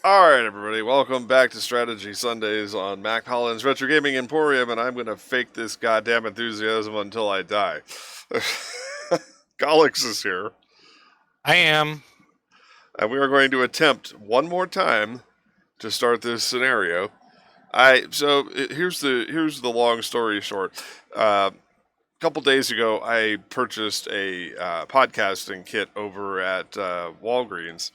Alright, everybody, welcome back to Strategy Sundays on Mac Holland's Retro Gaming Emporium, and I'm going to fake this goddamn enthusiasm until I die. Gollix is here. I am. And we are going to attempt one more time to start this scenario. Here's the long story short. A couple days ago, I purchased a podcasting kit over at Walgreens.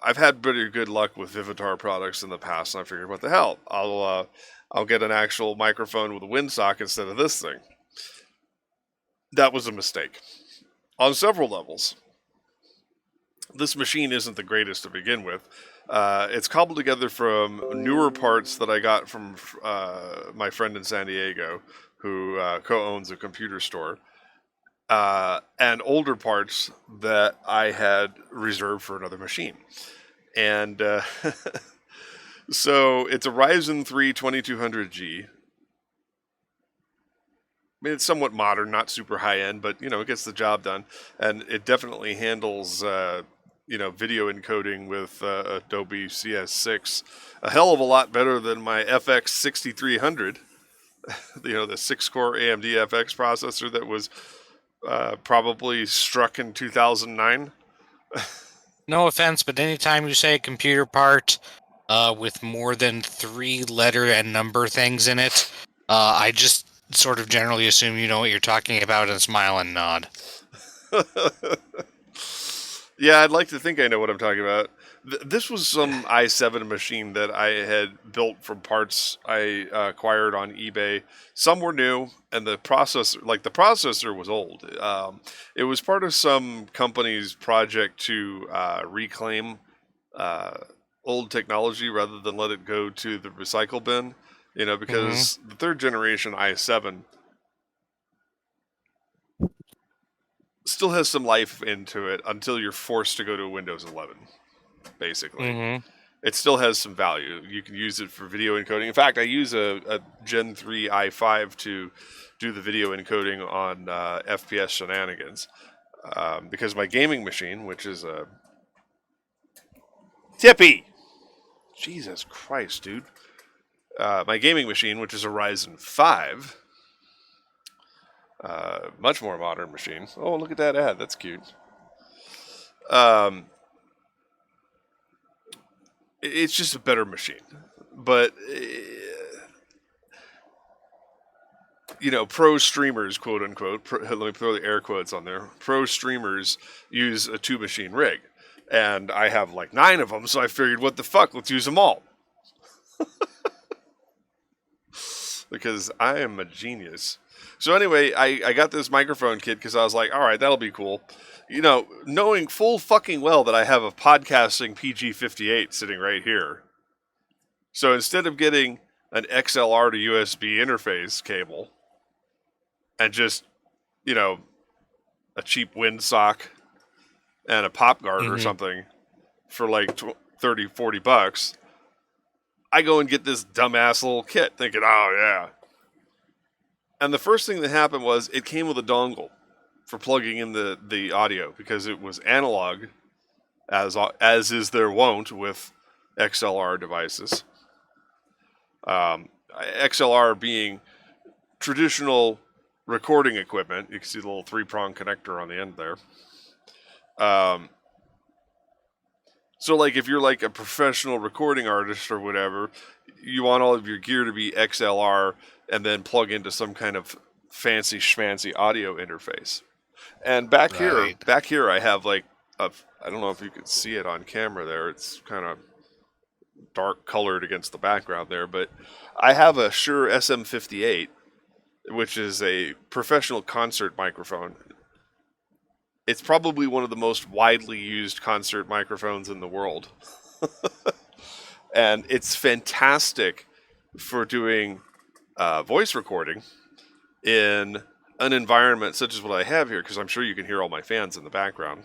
I've had pretty good luck with Vivitar products in the past, and I figured, what the hell? I'll get an actual microphone with a windsock instead of this thing. That was a mistake on several levels. This machine isn't the greatest to begin with. It's cobbled together from newer parts that I got from my friend in San Diego, who co-owns a computer store. And older parts that I had reserved for another machine. And so it's a Ryzen 3 2200G. I mean, it's somewhat modern, not super high-end, but, it gets the job done. And it definitely handles, video encoding with Adobe CS6 a hell of a lot better than my FX 6300, the 6-core AMD FX processor that was probably struck in 2009. No offense, but anytime you say a computer part with more than 3 letter and number things in it, I just sort of generally assume you know what you're talking about and smile and nod. Yeah, I'd like to think I know what I'm talking about. This was some i7 machine that I had built from parts I acquired on eBay. Some were new, and the processor was old. It was part of some company's project to reclaim old technology rather than let it go to the recycle bin. Because the third generation i7 still has some life into it until you're forced to go to Windows 11, basically. Mm-hmm. It still has some value. You can use it for video encoding. In fact, I use a Gen 3 i5 to do the video encoding on FPS shenanigans. Because my gaming machine, which is a... Tippy! Jesus Christ, dude. My gaming machine, which is a Ryzen 5... much more modern machine. Oh, look at that ad. That's cute. It's just a better machine. But, pro streamers, quote unquote, let me throw the air quotes on there. Pro streamers use a 2-machine rig. And I have like 9 of them, so I figured, what the fuck, let's use them all. Because I am a genius. So anyway, I got this microphone kit because I was like, all right, that'll be cool. Knowing full fucking well that I have a podcasting PG-58 sitting right here. So instead of getting an XLR to USB interface cable and just, a cheap windsock and a pop guard or something for like 30, 40 bucks, I go and get this dumbass little kit thinking, oh yeah. And the first thing that happened was it came with a dongle for plugging in the audio because it was analog, as is their wont with XLR devices. XLR being traditional recording equipment. You can see the little 3-prong connector on the end there. So like if you're like a professional recording artist or whatever, you want all of your gear to be XLR and then plug into some kind of fancy schmancy audio interface. And back here I have like I don't know if you can see it on camera there. It's kind of dark colored against the background there, but I have a Shure SM58, which is a professional concert microphone. It's probably one of the most widely used concert microphones in the world. And it's fantastic for doing voice recording in an environment such as what I have here, because I'm sure you can hear all my fans in the background.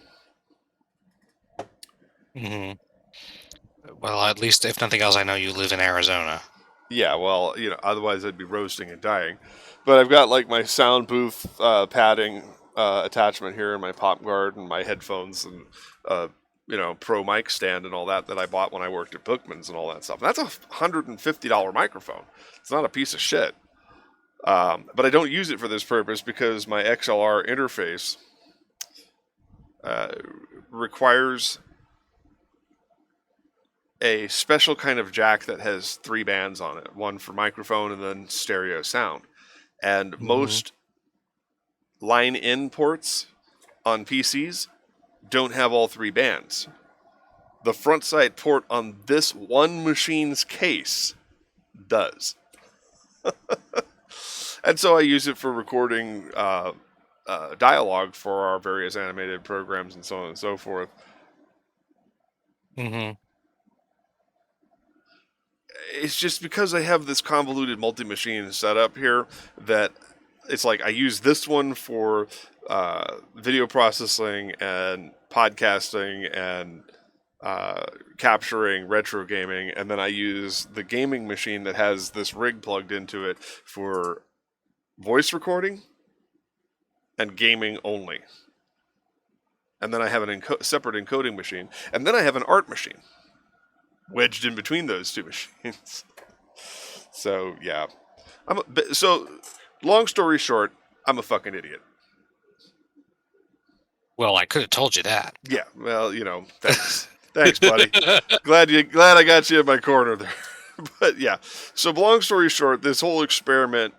Mm-hmm. Well, at least, if nothing else, I know you live in Arizona. Yeah, well, otherwise I'd be roasting and dying. But I've got like my sound booth padding attachment here, and my pop guard, and my headphones, and pro mic stand, and all that I bought when I worked at Bookman's and all that stuff. And that's a $150 microphone. It's not a piece of shit. But I don't use it for this purpose because my XLR interface requires a special kind of jack that has 3 bands on it, one for microphone and then stereo sound. And most line-in ports on PCs don't have all 3 bands. The front side port on this one machine's case does. And so I use it for recording dialogue for our various animated programs and so on and so forth. Mm-hmm. It's just because I have this convoluted multi-machine setup here that it's like I use this one for video processing and podcasting and capturing retro gaming, and then I use the gaming machine that has this rig plugged into it for voice recording and gaming only. And then I have an separate encoding machine, and then I have an art machine wedged in between those 2 machines. So yeah, so long story short, I'm a fucking idiot. Well, I could have told you that. Yeah, well, thanks. Thanks, buddy. Glad I got you in my corner there. But yeah, so long story short, this whole experiment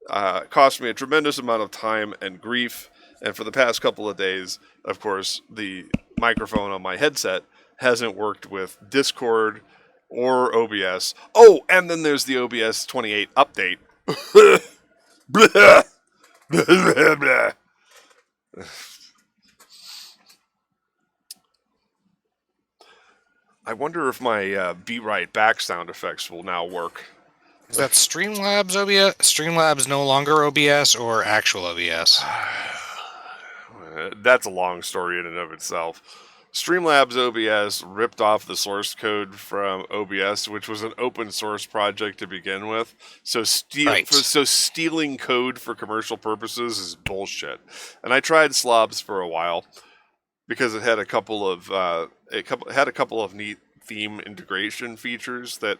cost me a tremendous amount of time and grief. And for the past couple of days, of course, the microphone on my headset hasn't worked with Discord or OBS. Oh, and then there's the OBS 28 update. Blah, blah, blah. I wonder if my Be Right Back sound effects will now work. Is that Streamlabs OBS? Streamlabs no longer OBS or actual OBS? that's a long story in and of itself. Streamlabs OBS ripped off the source code from OBS, which was an open source project to begin with. So stealing code for commercial purposes is bullshit. And I tried Slobs for a while because it had a couple of neat theme integration features that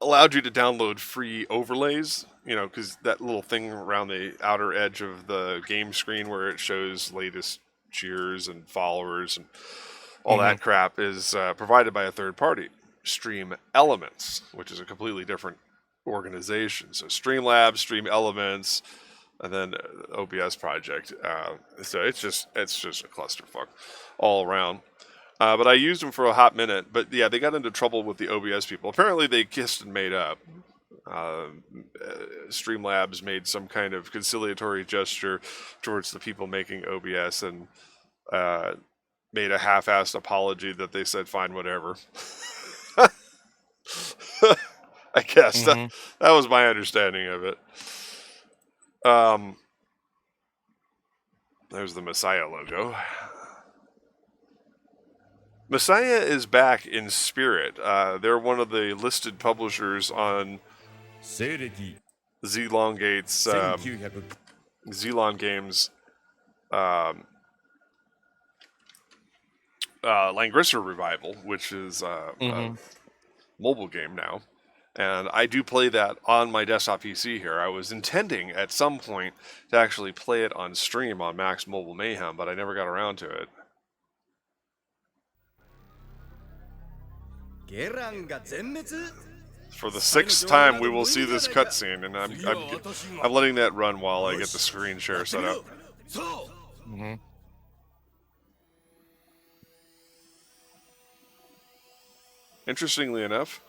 allowed you to download free overlays, because that little thing around the outer edge of the game screen where it shows latest cheers and followers and all that crap is provided by a third party, Stream Elements, which is a completely different organization. So Streamlabs, Stream Elements, and then OBS project. So it's just a clusterfuck all around. But I used them for a hot minute. But yeah, they got into trouble with the OBS people. Apparently they kissed and made up. Streamlabs made some kind of conciliatory gesture towards the people making OBS and made a half-assed apology that they said, fine, whatever. I guess that was my understanding of it. There's the Messiah logo. Messiah is back in spirit. They're one of the listed publishers on Zelon Gates, Zelon Games, Langrisser Revival, which is a mobile game now. And I do play that on my desktop PC here. I was intending at some point to actually play it on stream on Max Mobile Mayhem, but I never got around to it. For the 6th time, we will see this cutscene, and I'm letting that run while I get the screen share set up. Interestingly enough,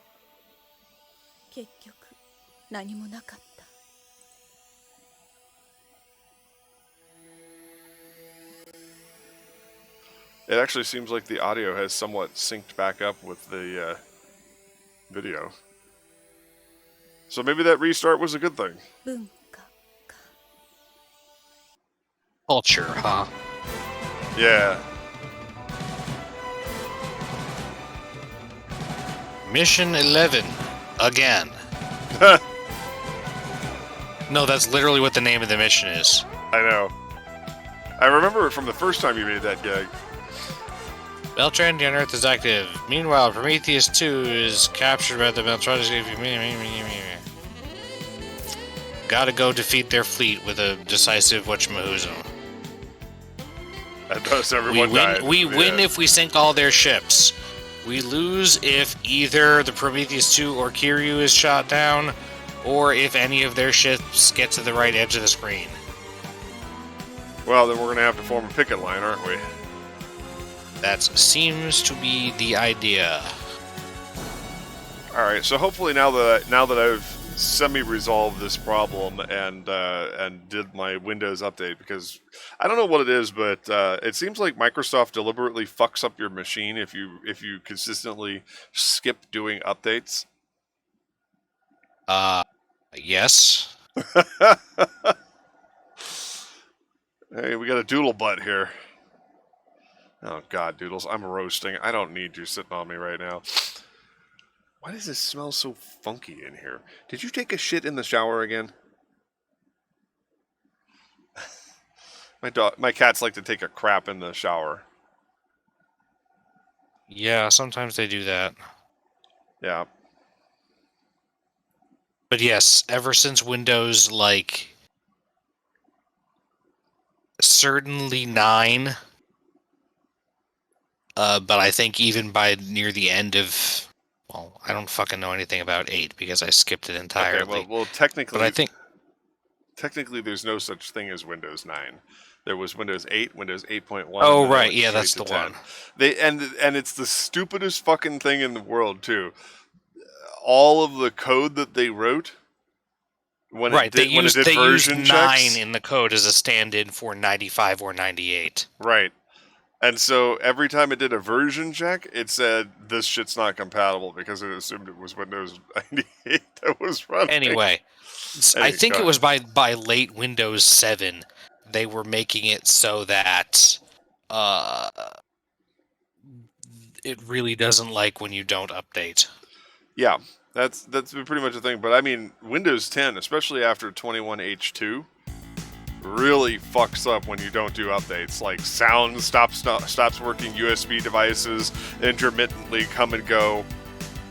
it actually seems like the audio has somewhat synced back up with the video. So maybe that restart was a good thing. Culture, huh? Yeah. Mission 11. Again. No, that's literally what the name of the mission is. I know. I remember it from the first time you made that gag. Beltran on Earth is active. Meanwhile, Prometheus 2 is captured by the Beltran. Gotta go defeat their fleet with a decisive whatchamahoozo. That does everyone die. We win if we sink all their ships. We lose if either the Prometheus 2 or Kiryu is shot down, or if any of their ships get to the right edge of the screen. Well, then we're going to have to form a picket line, aren't we? That seems to be the idea. All right, so hopefully now that I've semi-resolved this problem and did my Windows update, because I don't know what it is, but it seems like Microsoft deliberately fucks up your machine if you consistently skip doing updates. Yes. Hey, we got a doodle butt here. Oh God, Doodles, I'm roasting. I don't need you sitting on me right now. Why does it smell so funky in here? Did you take a shit in the shower again? My cats like to take a crap in the shower. Yeah, sometimes they do that. Yeah. But yes, ever since Windows, certainly 9, but I think even by near the end of, well, I don't fucking know anything about 8 because I skipped it entirely. Okay, well, technically, but I think technically there's no such thing as Windows 9. There was Windows 8, Windows 8.1. Oh right, yeah, that's the 10. one. And it's the stupidest fucking thing in the world too. All of the code that they wrote when they used version 9 checks, in the code as a stand-in for 95 or 98. Right. And so every time it did a version check, it said this shit's not compatible because it assumed it was Windows 98 that was running. Anyway, I think it was by late Windows 7 they were making it so that it really doesn't like when you don't update. Yeah, that's pretty much the thing. But I mean, Windows 10, especially after 21H2, really fucks up when you don't do updates. Like sound stops working, USB devices intermittently come and go.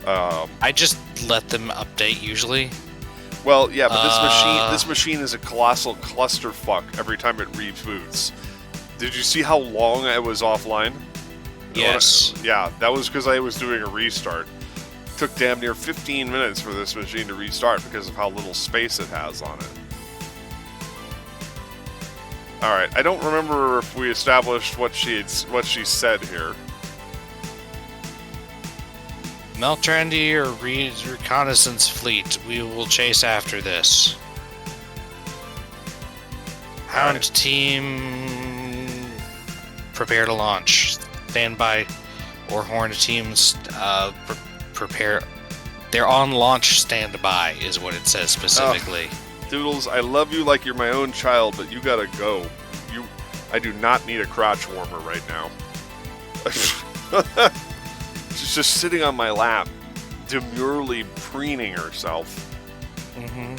I just let them update usually. Well, yeah, but this machine is a colossal clusterfuck every time it reboots. Did you see how long I was offline? Yes. Yeah, that was because I was doing a restart. It took damn near 15 minutes for this machine to restart because of how little space it has on it. All right, I don't remember if we established what she said here. Meltrandy or reconnaissance fleet. We will chase after this. Hound team, prepare to launch. Standby or Horn teams, prepare. They're on launch standby, is what it says specifically. Doodles, I love you like you're my own child, but you gotta go. I do not need a crotch warmer right now. She's just sitting on my lap, demurely preening herself. Mm-hmm.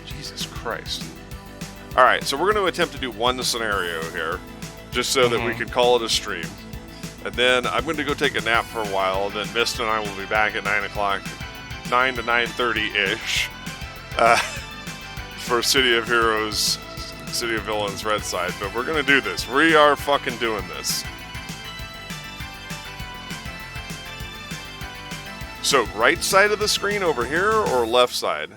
Jesus Christ. Alright, so we're going to attempt to do one scenario here, just so that we can call it a stream. And then I'm going to go take a nap for a while, and then Mist and I will be back at 9 o'clock, 9 to 9:30-ish, for City of Heroes, City of Villains Red Side. But we're going to do this. We are fucking doing this. So, right side of the screen over here, or left side?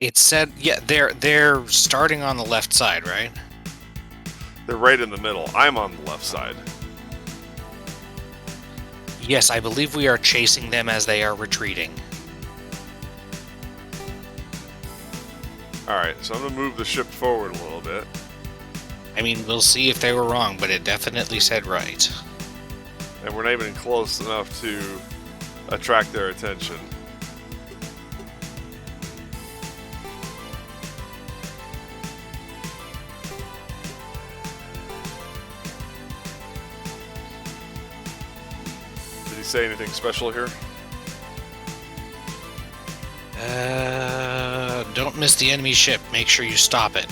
It said, yeah, they're starting on the left side, right? They're right in the middle. I'm on the left side. Yes, I believe we are chasing them as they are retreating. Alright, so I'm going to move the ship forward a little bit. I mean, we'll see if they were wrong, but it definitely said right. And we're not even close enough to attract their attention. Did he say anything special here? Don't miss the enemy ship. Make sure you stop it.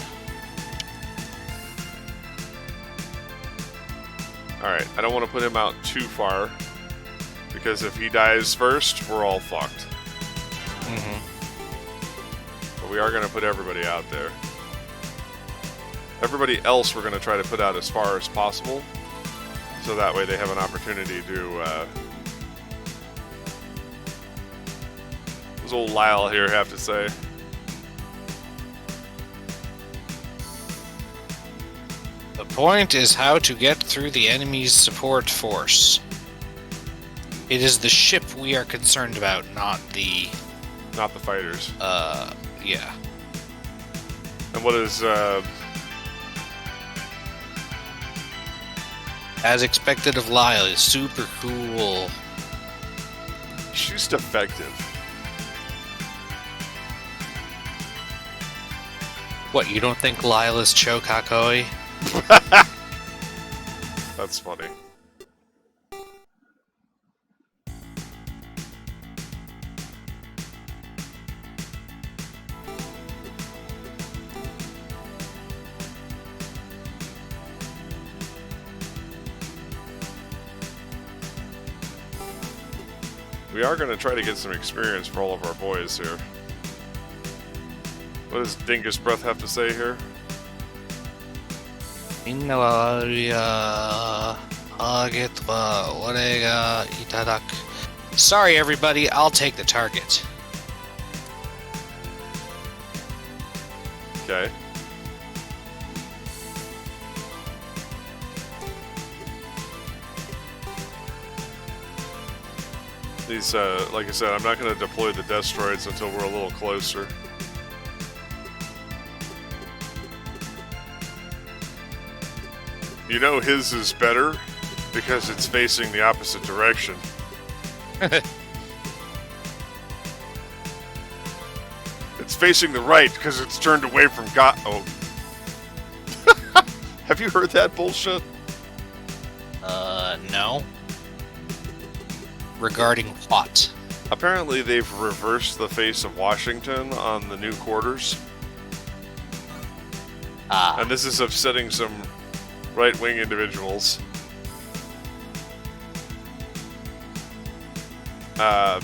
Alright, I don't want to put him out too far, because if he dies first, we're all fucked. But we are going to put everybody out there. Everybody else we're going to try to put out as far as possible, so that way they have an opportunity to... what does old Lyle here have to say? The point is how to get through the enemy's support force. It is the ship we are concerned about, not the... Not the fighters. Yeah. And what is, As expected of Lyle, is super cool. she's defective. What, you don't think Lyle is Chokakoi? That's funny. We are going to try to get some experience for all of our boys here. What does Dingus Breath have to say here? Sorry, everybody, I'll take the target. Okay. These, like I said, I'm not going to deploy the destroids until we're a little closer. You know his is better Because it's facing the opposite direction. It's facing the right because it's turned away from God. Oh. Have you heard that bullshit? No. Regarding what? Apparently they've reversed the face of Washington on the new quarters. And this is upsetting some right-wing individuals.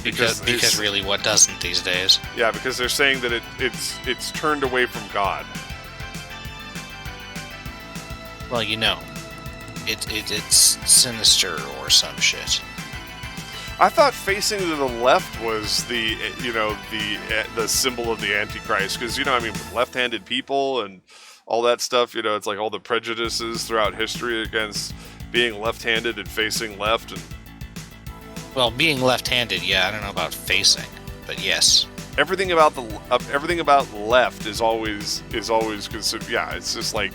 Because really, what doesn't these days? Yeah, because they're saying that it's turned away from God. Well, you know, it's sinister or some shit. I thought facing to the left was the symbol of the Antichrist, because with left-handed people and all that stuff, it's like all the prejudices throughout history against being left-handed and facing left. And well, being left-handed, yeah, I don't know about facing, but yes. Everything about left is always considered. Yeah, it's just like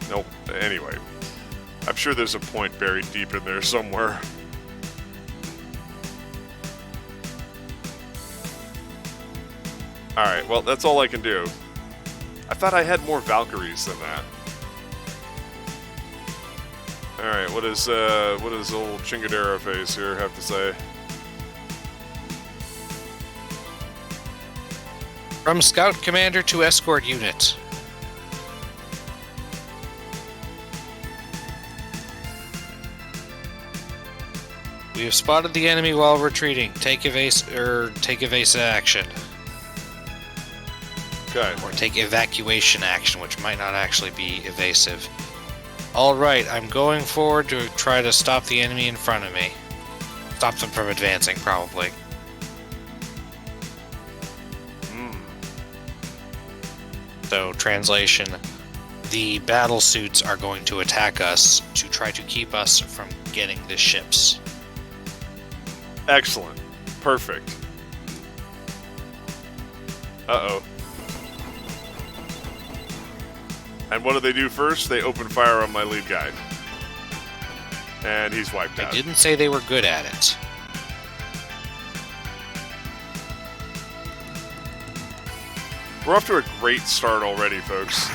nope. Anyway, I'm sure there's a point buried deep in there somewhere. All right, well, that's all I can do. I thought I had more Valkyries than that. All right, what does old Chingadera face here have to say? From Scout Commander to Escort Unit. We have spotted the enemy while retreating. Take evasive action. Okay. Or take evacuation action, which might not actually be evasive. Alright, I'm going forward to try to stop the enemy in front of me. Stop them from advancing, probably. So, translation, the battle suits are going to attack us to try to keep us from getting the ships. Excellent. Perfect. Uh-oh. And what do they do first? They open fire on my lead guy. And he's wiped out. I didn't say they were good at it. We're off to a great start already, folks.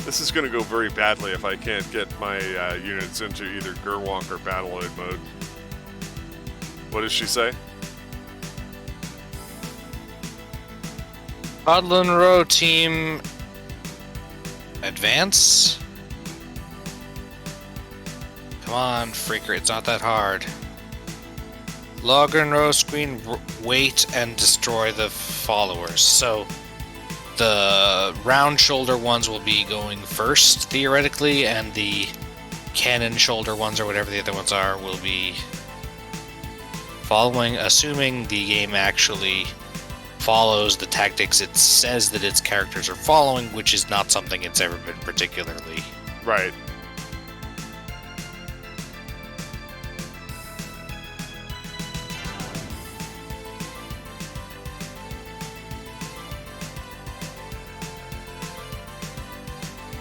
This is going to go very badly if I can't get my units into either Gerwonk or Battleoid mode. What does she say? Podlin Row team... advance? Come on, Freaker, it's not that hard. Logger and Row screen, wait and destroy the followers. So, the round shoulder ones will be going first, theoretically, and the cannon shoulder ones, or whatever the other ones are, will be following, assuming the game actually follows the tactics it says that its characters are following, which is not something it's ever been particularly. Right.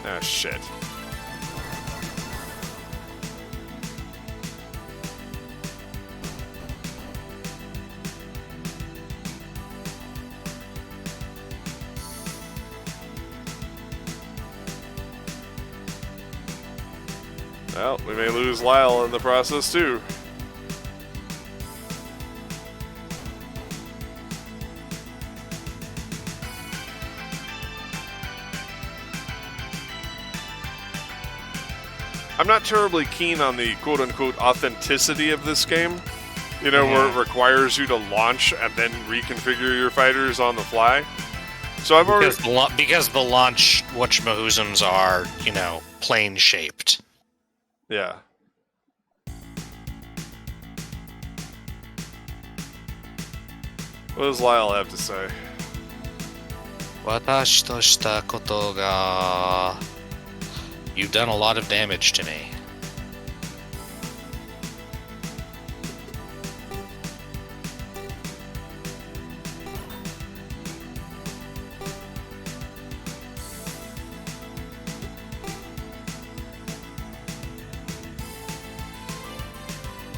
Ah, shit. Well, we may lose Lyle in the process, too. I'm not terribly keen on the quote-unquote authenticity of this game. You know, where it requires you to launch and then reconfigure your fighters on the fly. So I've already... Because the launch whatchamahoosums are, you know, plane-shaped. Yeah. What does Lyle have to say? Watashi to shita koto ga... You've done a lot of damage to me.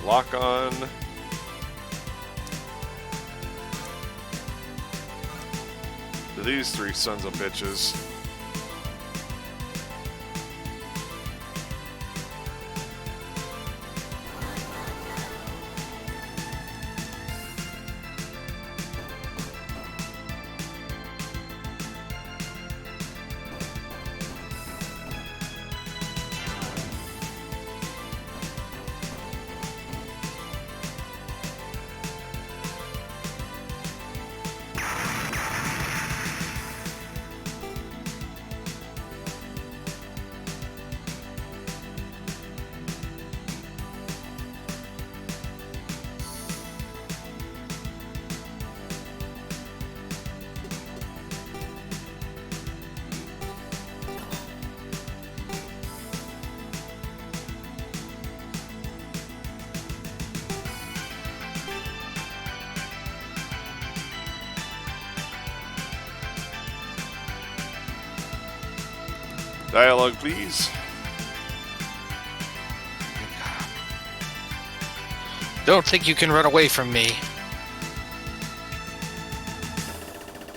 lock on. To these three sons of bitches. Dialogue, please. Don't think you can run away from me.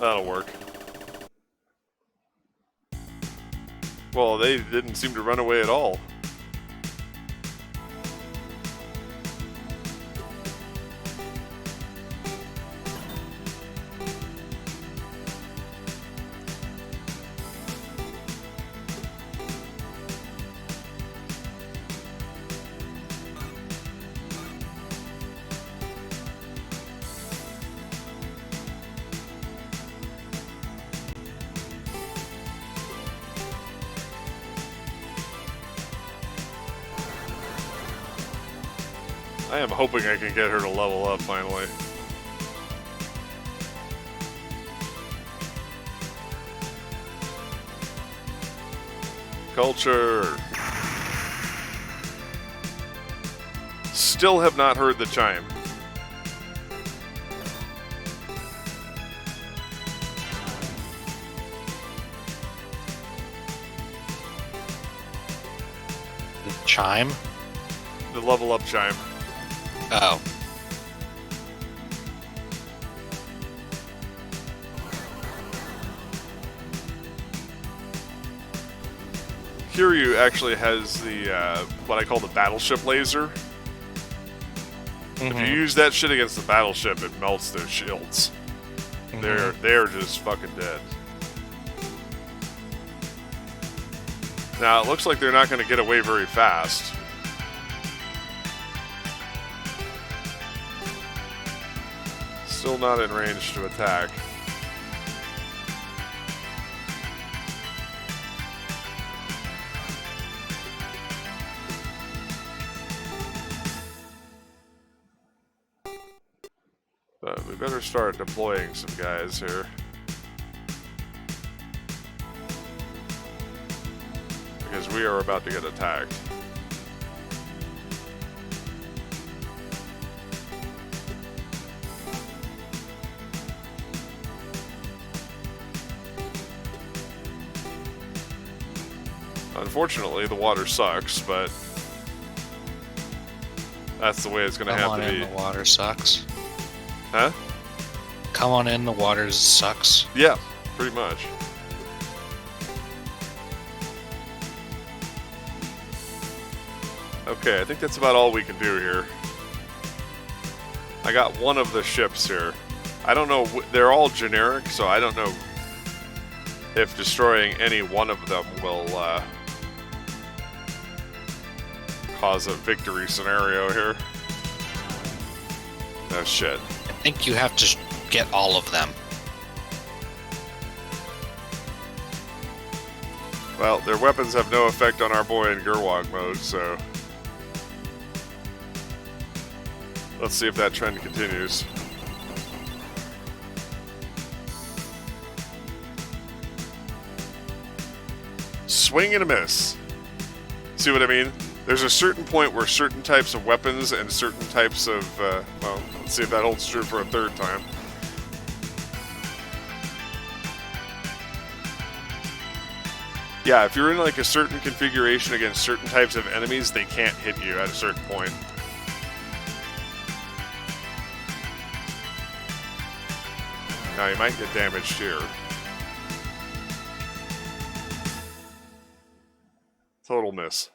That'll work. Well, they didn't seem to run away at all. I am hoping I can get her to level up finally. Culture. Still have not heard the chime. The chime? The level up chime. Oh. Kiryu actually has the, what I call the battleship laser. If you use that shit against the battleship, it melts their shields. They're just fucking dead. Now, it looks like they're not going to get away very fast. Still not in range to attack. But we better start deploying some guys here. Because we are about to get attacked. Unfortunately, the water sucks, but that's the way it's going to have to be. The water sucks. Huh? Come on in, the water sucks. Yeah, pretty much. Okay, I think that's about all we can do here. I got one of the ships here. I don't know, they're all generic, so I don't know if destroying any one of them will cause a victory scenario here. Oh shit. I think you have to get all of them. Well, their weapons have no effect on our boy in Gerwog mode, so let's see if that trend continues. Swing and a miss. See what I mean? There's a certain point where certain types of weapons and certain types of, well, let's see if that holds true for a third time. Yeah, if you're in like a certain configuration against certain types of enemies, they can't hit you at a certain point. Now he might get damaged here. Total miss.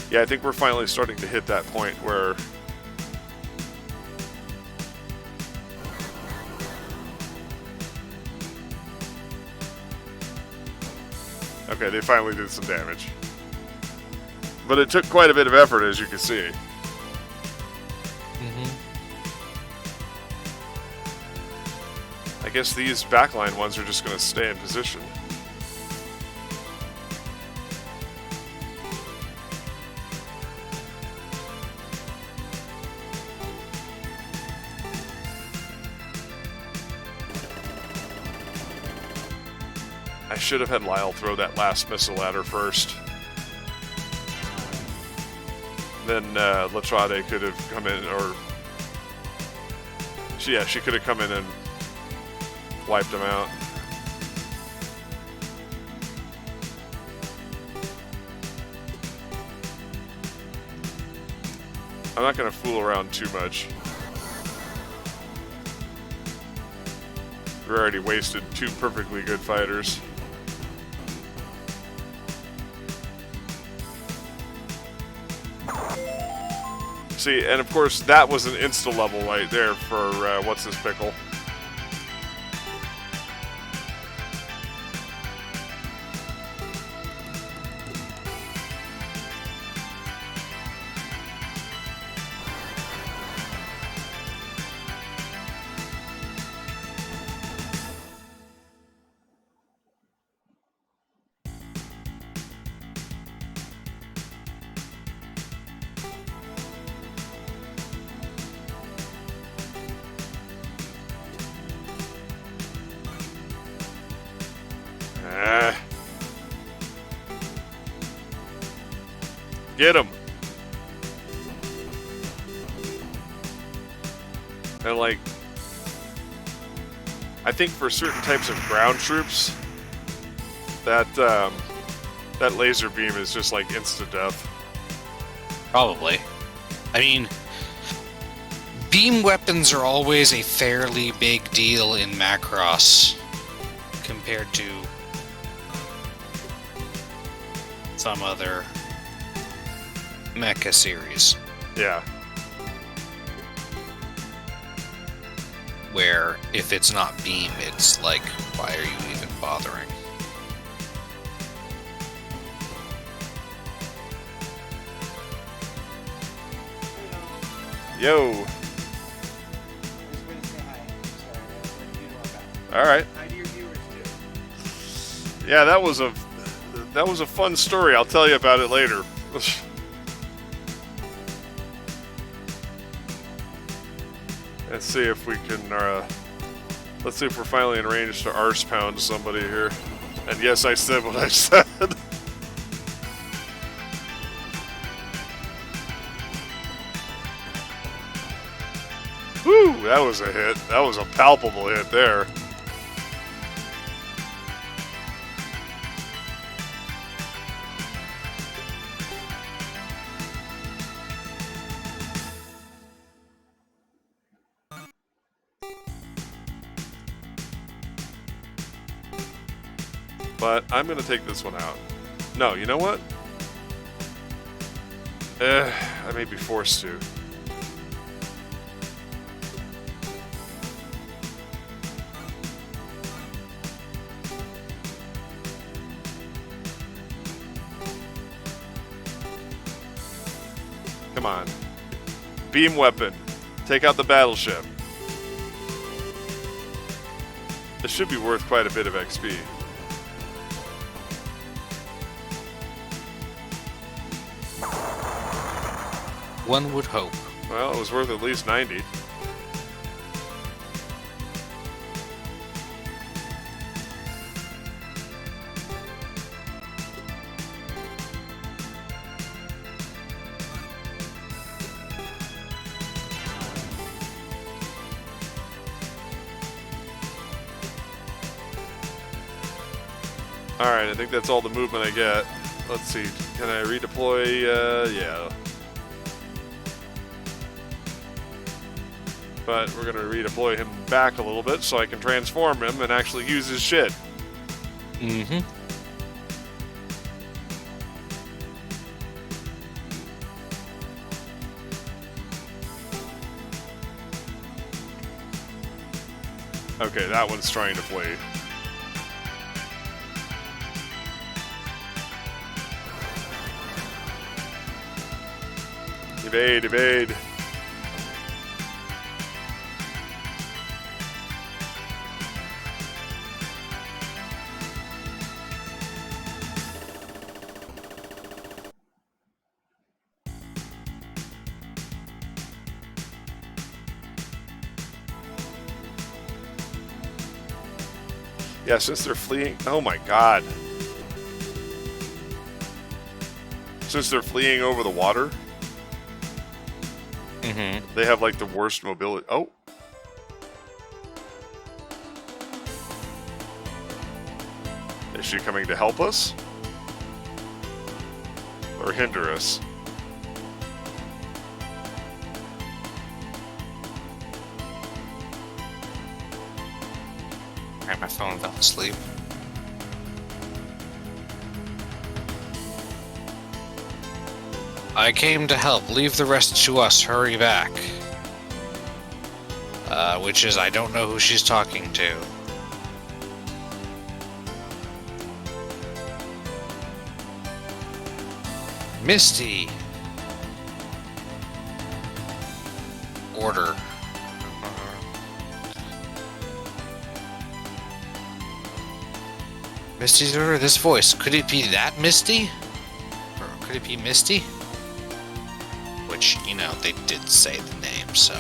Yeah, I think we're finally starting to hit that point where okay, they finally did some damage. But it took quite a bit of effort, as you can see. I guess these backline ones are just going to stay in position. I should have had Lyle throw that last missile at her first. Then Latrade could have come in, or she could have come in and wiped him out. I'm not going to fool around too much. We already wasted 2 perfectly good fighters. See, and of course that was an insta level right there for what's this pickle. Get him. And like, I think for certain types of ground troops, that that laser beam is just like instant death. Probably. I mean, beam weapons are always a fairly big deal in Macross compared to some other mecha series. Yeah. Where if it's not beam, it's like, why are you even bothering? Yo. I just wanted to say hi. Sorry, I was letting you know about it. All right. Hi to your viewers too. Yeah, that was a fun story. I'll tell you about it later. Let's see if we can. Let's see if we're finally in range to arse pound somebody here. And yes, I said what I said. Woo! That was a hit. That was a palpable hit there. But I'm going to take this one out. No, you know what? I may be forced to. Come on. Beam weapon. Take out the battleship. This should be worth quite a bit of XP. One would hope. Well, it was worth at least 90. Alright, I think that's all the movement I get. Let's see. Can I redeploy? Yeah. But we're going to redeploy him back a little bit so I can transform him and actually use his shit. Mm-hmm. Okay, that one's trying to flee. Evade, evade. Yeah, since they're fleeing... Oh my god. Since they're fleeing over the water, they have like the worst mobility. Oh. Is she coming to help us? Or hinder us? Alright, my phone fell asleep. I came to help. Leave the rest to us. Hurry back. Which is, I don't know who she's talking to. Misty. Order. Misty's order? This voice. Could it be that Misty? Or could it be Misty? Which, you know, they did say the name, so.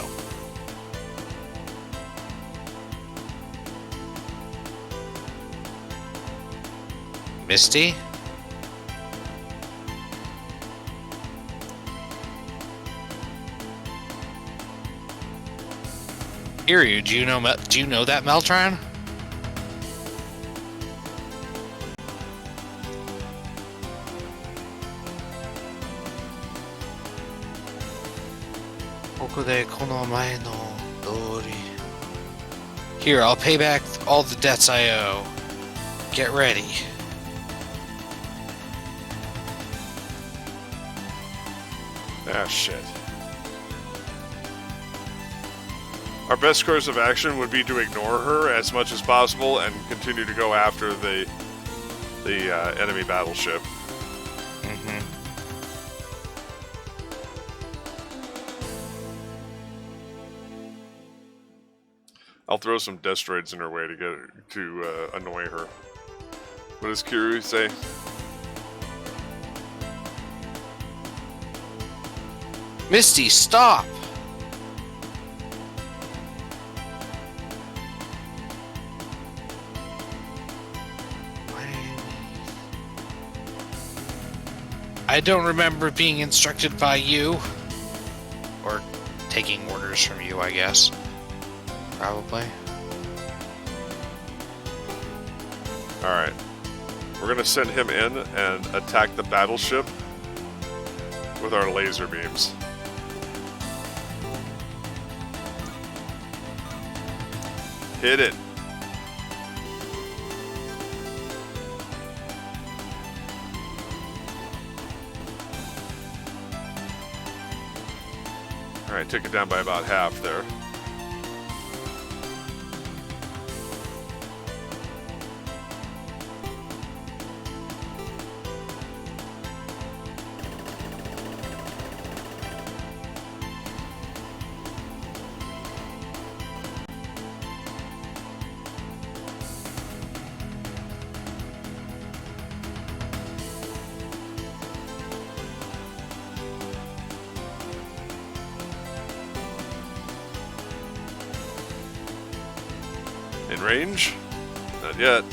Misty? Iryu, do you know that Meltron? Here, I'll pay back all the debts I owe. Get ready. Ah, shit. Our best course of action would be to ignore her as much as possible and continue to go after the enemy battleship. I'll throw some destroids in her way to get her, to annoy her. What does Kiryu say? Misty, stop! I don't remember being instructed by you. Or taking orders from you, I guess. Probably. Alright. We're gonna send him in and attack the battleship with our laser beams. Hit it. Alright, took it down by about half there. In range? Not yet.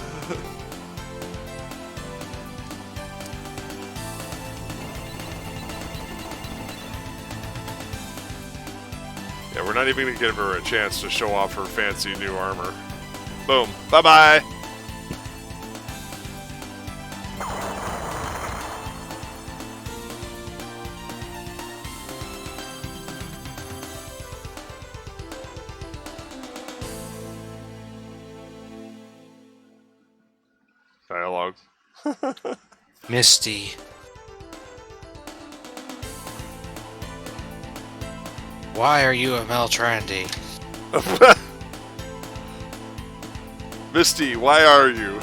Yeah, we're not even gonna give her a chance to show off her fancy new armor. Boom. Bye-bye! Dialogue. Misty. Why are you a Meltrandy? Misty, why are you?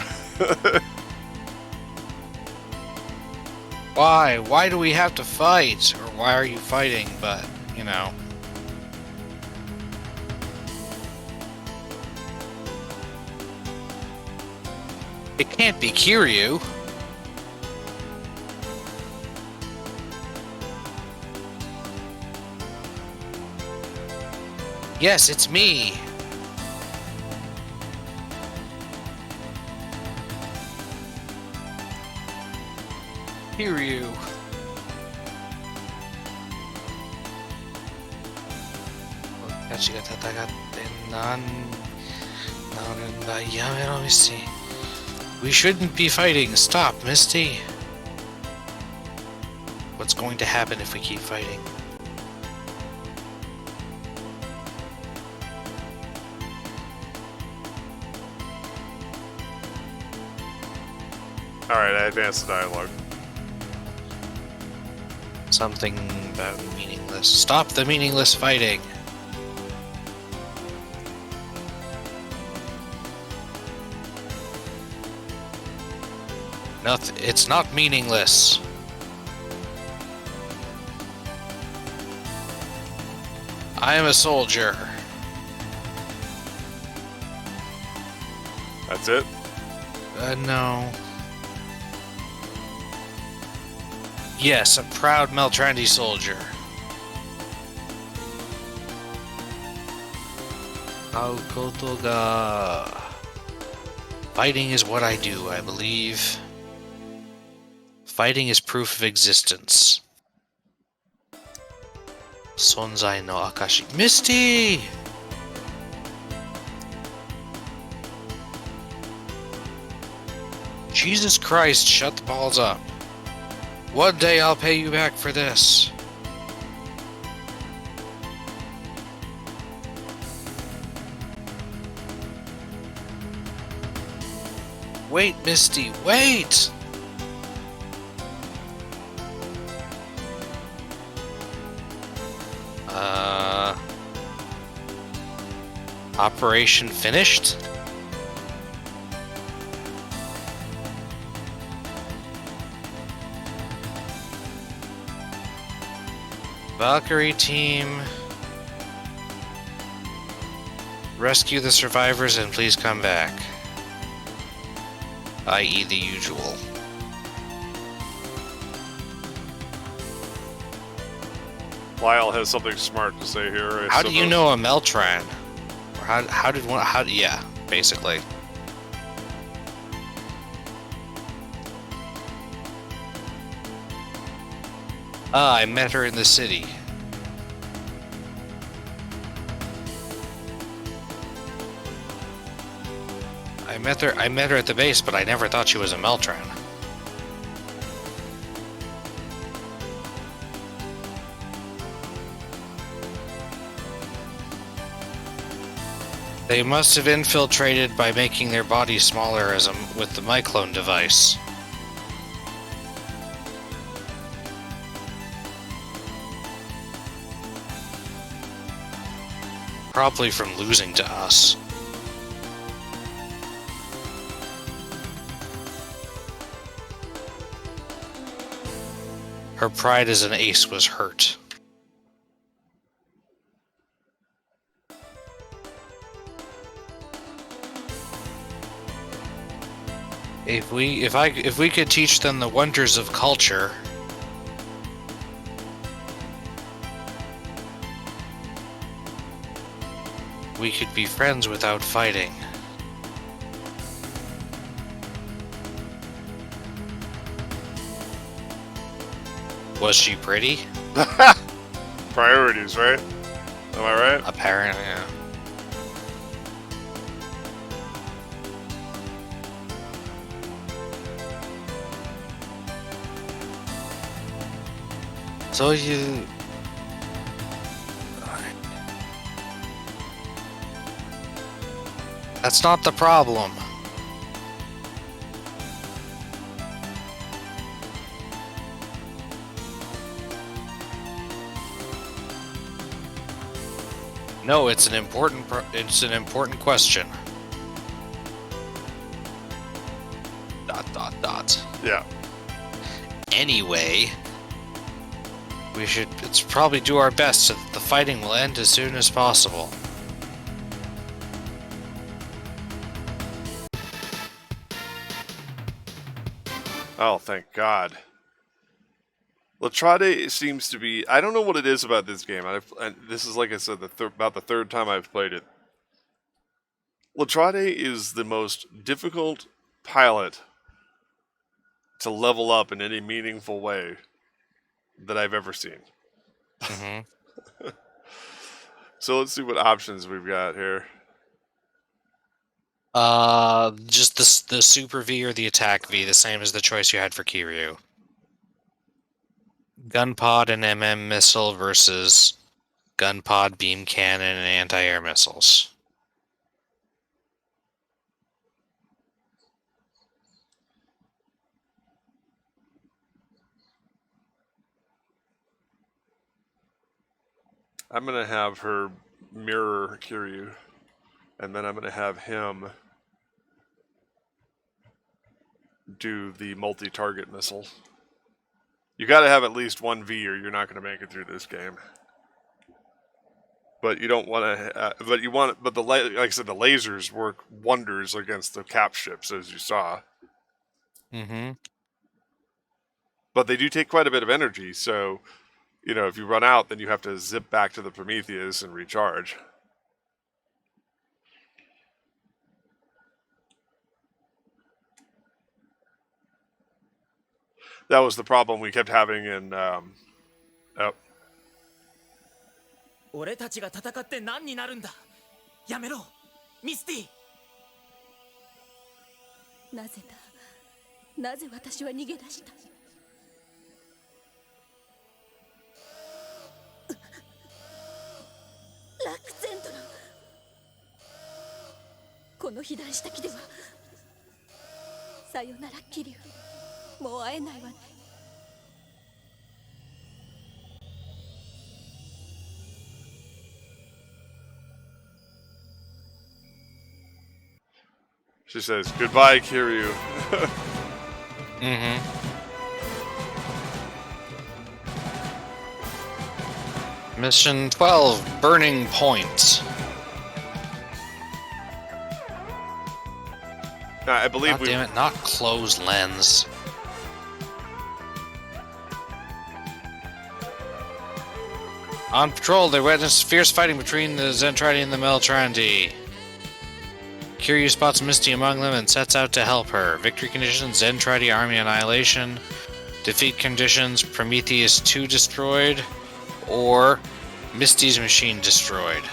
Why? Why do we have to fight? Or why are you fighting? But, you know. It can't be Kiryu. Yes, it's me. Kiryu. We shouldn't be fighting. Stop, Misty. What's going to happen if we keep fighting? Alright, I advanced the dialogue. Something about meaningless. Stop the meaningless fighting. It's not meaningless. I am a soldier. That's it? No. Yes, a proud Meltrandy soldier. Aokoto ga. Fighting is what I do, I believe. Fighting is proof of existence. Sonzai no Akashi. Misty! Jesus Christ, shut the balls up. One day I'll pay you back for this. Wait, Misty, wait! Operation finished? Valkyrie team, rescue the survivors and please come back. I.e. the usual. Lyle has something smart to say here. How do you know a Meltran? Or yeah, basically. I met her in the city. I met her at the base, but I never thought she was a Meltran. They must have infiltrated by making their bodies smaller with the Myclone device. Probably from losing to us. Her pride as an ace was hurt. If we could teach them the wonders of culture, we could be friends without fighting. Was she pretty? Priorities, right? Am I right? Apparently, yeah. So you... That's not the problem. No, it's an important question. ... Yeah. Anyway, let's probably do our best so that the fighting will end as soon as possible. Oh, thank God. Latrade seems to be... I don't know what it is about this game. And this is, like I said, about the third time I've played it. Latrade is the most difficult pilot to level up in any meaningful way that I've ever seen. Mm-hmm. So let's see what options we've got here. Just the Super V or the Attack V, the same as the choice you had for Kiryu. Gun Pod and MM missile versus Gun Pod, beam cannon, and anti-air missiles. I'm going to have her mirror Kiryu, and then I'm going to have him do the multi-target missile. You got to have at least one V, or you're not going to make it through this game. But you don't want to. Like I said, the lasers work wonders against the cap ships, as you saw. Mm-hmm. But they do take quite a bit of energy, so if you run out, then you have to zip back to the Prometheus and recharge. That was the problem we kept having in. 俺たちが戦って何になるんだ。やめろ、ミスティ。なぜだ。なぜ私は逃げ出した。ラクゼントのこの被弾した木ではさよならキリュウ、もう会えないわね。She says, "Goodbye, Kiryu." Mm-hmm. Mission 12, Burning Point. I believe God damn it, not close lens. On patrol, they witness fierce fighting between the Zentradi and the Meltrandi. Kiryu spots Misty among them and sets out to help her. Victory conditions: Zentradi army annihilation. Defeat conditions: Prometheus 2 destroyed, or Misty's machine destroyed.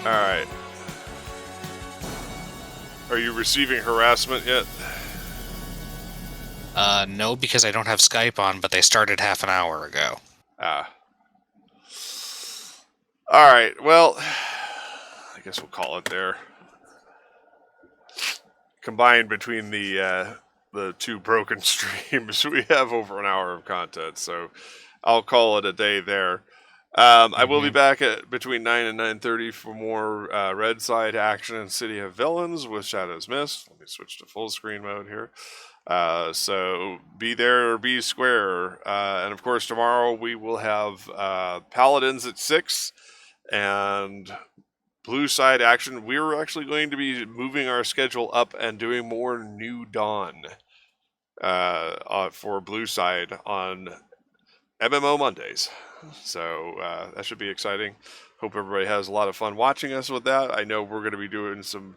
Alright. Are you receiving harassment yet? No, because I don't have Skype on, but they started half an hour ago. Ah. Alright, well, I guess we'll call it there. Combined between the two broken streams, we have over an hour of content, so I'll call it a day there. I will be back at between 9 and 9:30 for more Red Side action and City of Villains with Shadows Mist. Let me switch to full screen mode here. So be there or be square. And of course, tomorrow we will have Paladins at 6 and Blue Side action. We're actually going to be moving our schedule up and doing more New Dawn for Blue Side on MMO Mondays. So that should be exciting. Hope everybody has a lot of fun watching us with that. I know we're going to be doing some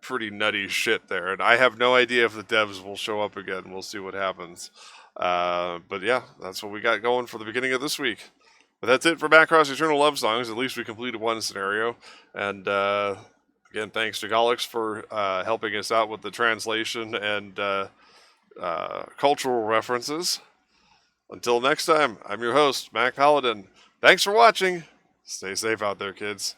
pretty nutty shit there, and I have no idea if the devs will show up again. We'll see what happens. But yeah, that's what we got going for the beginning of this week. But that's it for Macross Eternal Love Songs. At least we completed one scenario. And again, thanks to Golix for helping us out with the translation and cultural references. Until next time, I'm your host, Mac Paladin. Thanks for watching. Stay safe out there, kids.